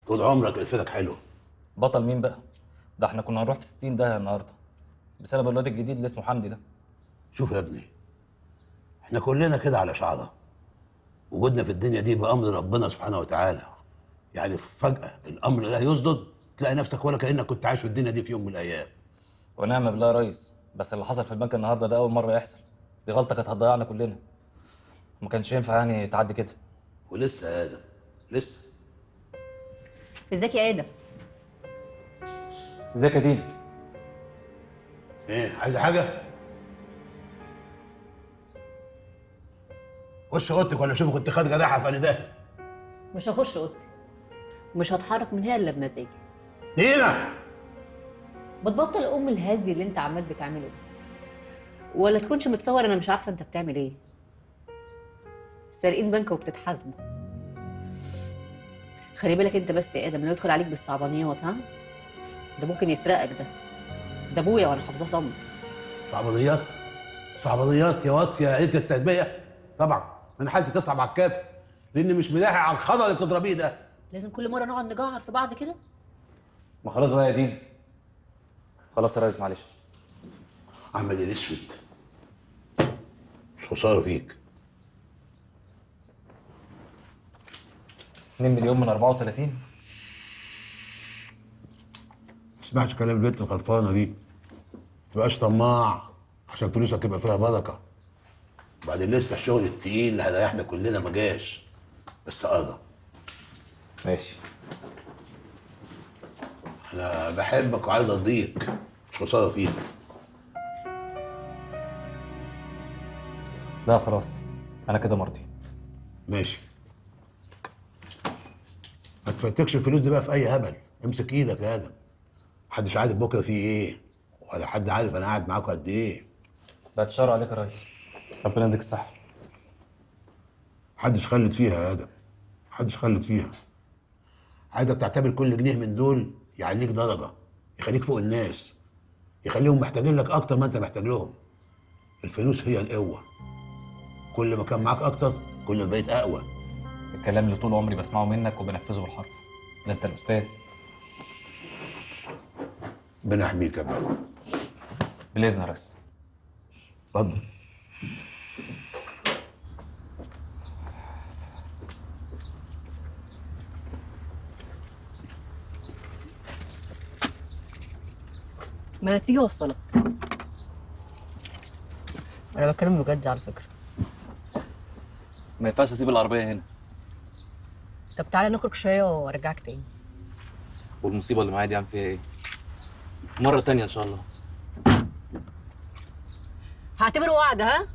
طول عمرك الفتك حلوه. بطل مين بقى؟ ده احنا كنا هنروح في 60 داهيه النهارده بسبب الواد الجديد اللي اسمه حمدي ده. شوف يا ابني، احنا كلنا كده على شعره. وجودنا في الدنيا دي بامر ربنا سبحانه وتعالى. يعني فجاه الامر لا يصدد، تلاقي نفسك ولا كانك كنت عايش في الدنيا دي في يوم من الايام. ونعم بالله يا ريس، بس اللي حصل في البنك النهارده ده اول مره يحصل. دي غلطه كانت هتضيعنا كلنا. ما كانش ينفع يعني تعدي كده. ولسه يا ادم، لسه. ازيك يا ادم؟ ازيك يا دين؟ ايه، عايزه حاجه؟ خش اوضتك ولا اشوفك كنت خارجه رايحه في ده. مش هخش اوضتي، مش هتحرك من هنا الا بمزاجي. دينا، ما تبطل الهزي اللي انت عمال بتعمله ده، ولا تكونش متصور انا مش عارفه انت بتعمل ايه. سارقين بنك وبتتحاسبوا. خلي بالك انت بس يا ادم، لو يدخل عليك بالصعبانيات ها، ده ممكن يسرقك. ده ابويا وانا حافظاه صم. صعبانيات؟ صعبانيات يا واطي يا قلة التربيه. طبعا من حالتي تصعب على الكافر، لان مش ملاحق على الخضر اللي بتضربيه ده. لازم كل مره نقعد نجعر في بعض كده؟ ما خلاص بقى يا دين. خلاص يا ريس معلش. احمد الاسود، مش خساره فيك. 2 مليون من 34. ما تسمعش كلام البنت الخلفانه دي، ما تبقاش طماع عشان فلوسك يبقى فيها بركه. بعدين لسه الشغل التقيل اللي هيريحنا كلنا ما جاش، بس قضى. ماشي. انا بحبك وعايز ارضيك، مش خساره فيك. لا خلاص، انا كده مرضي. ماشي. ما تفتكش الفلوس دي بقى في اي هبل. امسك ايدك يا ادم. محدش عارف بكره فيه ايه، ولا حد عارف انا قاعد معاكم قد ايه. بعد الشر عليك يا ريس. ربنا يديك الصحه. محدش خلت فيها يا ادم، محدش خلت فيها. عايزك تعتبر كل جنيه من دول يعليك درجه، يخليك فوق الناس، يخليهم محتاجين لك اكتر ما انت محتاج لهم. الفلوس هي القوه. كل ما كان معاك اكتر كل ما بقيت اقوى. الكلام اللي طول عمري بسمعه منك وبنفذه بالحرف. ده انت الاستاذ. ربنا يحميك يا ابني. بالاذن يا ريس. اتفضل. ما تيجي اوصلك. انا بتكلم بجد على فكره. ما ينفعش اسيب العربيه هنا. طب تعالى نخرج شويه وارجعك تاني. والمصيبه اللي معايا دي عم فيها ايه؟ مره تانية ان شاء الله. هعتبره وعد ها.